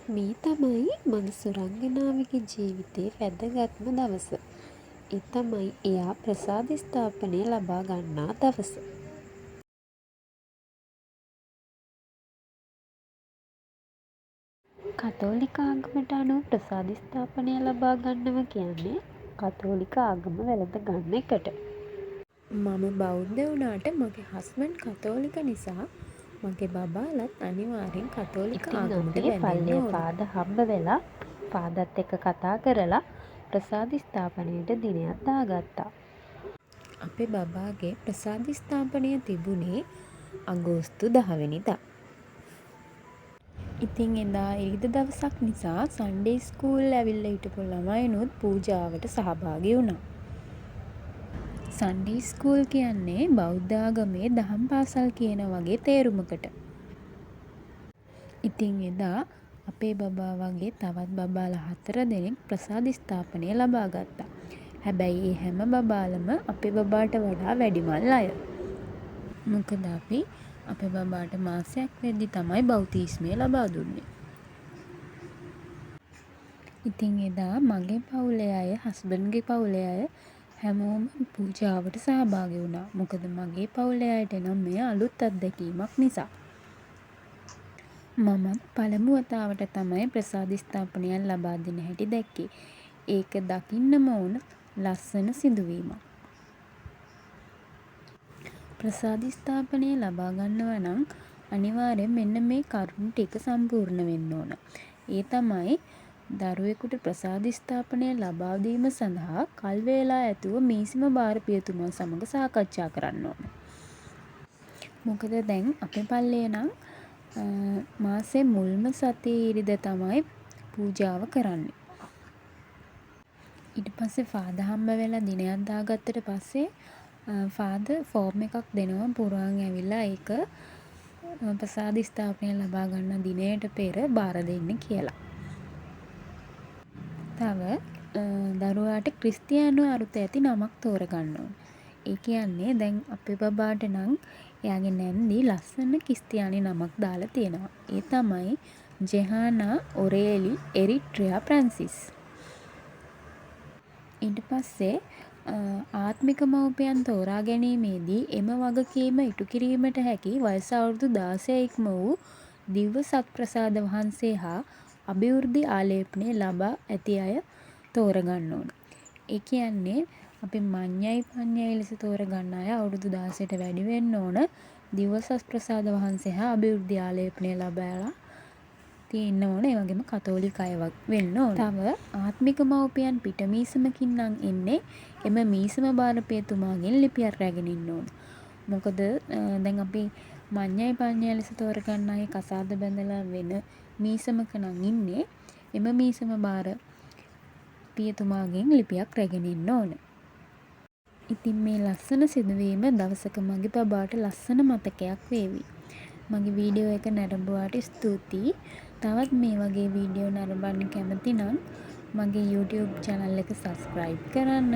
මේ තමයි මගේ සුරංගනාවගේ ජීවිතේ වැදගත්ම දවස. ඒ තමයි එයා ප්‍රසාද ස්ථාපනය ලබා ගන්නා දවස. කතෝලික ආගමට අනුව ප්‍රසාද ස්ථාපනය ලබා ගන්නවා කියන්නේ කතෝලික ආගම වැළඳ ගන්න එකට. මම බෞද්ධ වුණාට මගේ හස්බන්ඩ් කතෝලික නිසා මගේ බබාලත් අනිවාර්යෙන් කතෝලික ආගමට වැඳෙන්න ඕන. පාද හම්බ වෙලා පාදත් එක්ක කතා කරලා ප්‍රසාද ස්ථාපනයට දිනයක් දාගත්තා. අපේ බබාගේ ප්‍රසාද ස්ථාපනය තිබුණේ අගෝස්තු 10 වෙනිදා. ඉතින් එදා ඉරිදා දවසක් නිසා සන්ඩේ ස්කූල් ඇවිල්ලා හිටපු ළමයිනුත් පූජාවට සහභාගී වුණා. සන්ඩේ ස්කූල් කියන්නේ බෞද්ධ ආගමේ දහම් පාසල් කියන වගේ තේරුමකට. ඉතින් එදා අපේ බබා වගේ තවත් බබාලා 4 දෙනෙක් ප්‍රසාද ස්ථාපනය ලබා ගත්තා. හැබැයි ඒ හැම බබාලම අපේ බබාට වඩා වැඩිමල් අය. මොකද අපි අපේ බබාට මාසයක් වෙද්දි තමයි බෞතිස්මය ලබා දුන්නේ. ඉතින් එදා මගේ පවුලේ අය, හස්බන්ඩ්ගේ පවුලේ අය හැමෝම පූජාවට සහභාගී වුණා. මොකද මගේ පවුලේ අයට නම් මෙය අලුත් අත්දැකීමක් නිසා. මමත් පළමු වතාවට තමයි ප්‍රසාද ස්ථාපනයක් ලබා දෙන හැටි දැක්කේ. ඒක දකින්නම ඕන ලස්සන සිදුවීමක්. ප්‍රසාද ස්ථාපනය ලබා ගන්නවා නම් අනිවාර්යෙන් මෙන්න මේ කරුණු ටික සම්පූර්ණ වෙන්න ඕන. ඒ තමයි දරුවෙකුට ප්‍රසාද ස්ථාපනය ලබා දීම සඳහා කල් වේලා ඇතුව මීසිම භාර පියතුමා සමග සාකච්ඡා කරන්න ඕන. මොකද දැන් අපේ පල්ලේ නම් මාසේ මුල්ම සතියේ ඉරිදා තමයි පූජාව කරන්නේ. ඊට පස්සේ ෆාදර් හම්බ වෙලා දිනයක් දාගත්තට පස්සේ ෆාදර් ෆෝම් එකක් දෙනවා පුරාන් ඇවිල්ලා ඒක ප්‍රසාද ස්ථාපනය ලබා ගන්න දිනයට පෙර බාර දෙන්න කියලා. තව දරුවාට ක්‍රිස්තියානි අරුත ඇති නමක් තෝරගන්න ඕන. ඒ කියන්නේ දැන් අපේ බබාට නම් එයාගේ නැන්දි ලස්සන ක්‍රිස්තියානි නමක් දාලා තියෙනවා. ඒ තමයි ජෙහානා ඔරේලි එරිට්‍රියා ප්‍රැන්සිස්. ඊට පස්සේ ආත්මික මව්පියන් තෝරා ගැනීමේදී එම වගකීම ඉටු කිරීමට හැකි වයස අවුරුදු 16 ඉක්ම වූ දිව්‍ය සත්ප්‍රසාද වහන්සේ හා අභිවෘද්ධි ආලේපනය ලබා ඇති අය තෝරගන්න ඕන. ඒ කියන්නේ අපි මඤ්ඤයි පඤ්ඤයි ලෙස තෝරගන්න අය අවුරුදු 16ට වැඩි වෙන්න ඕන. දිව්‍ය සත්ප්‍රසාද වහන්සේ හා අභිවෘද්ධි ආලේපනය ලබාලා තියෙන්න ඕන. ඒ වගේම කතෝලික අය වෙන්න ඕන. තව ආත්මික මව්පියන් පිට මීසමකින් නම් එන්නේ එම මීසම භාරපියතුමාගෙන් ලිපියක් රැගෙන ඉන්න ඕන. මොකද දැන් අපි මඤ්ඤයි පඤ්ඤයි ලෙස තෝරගන්න අය කසාද බැඳලා වෙන මීසමක නම් ඉන්නේ එම මීසම භාර පියතුමාගෙන් ලිපියක් රැගෙන ඉන්න ඕන. ඉතින් මේ ලස්සන සිදුවීම දවසක මගේ බබාට ලස්සන මතකයක් වේවි. මගේ වීඩියෝ එක නරඹුවාට ස්තුතියි. තවත් මේ වගේ වීඩියෝ නරඹන්න කැමති නම් මගේ YouTube channel එක subscribe කරන්න.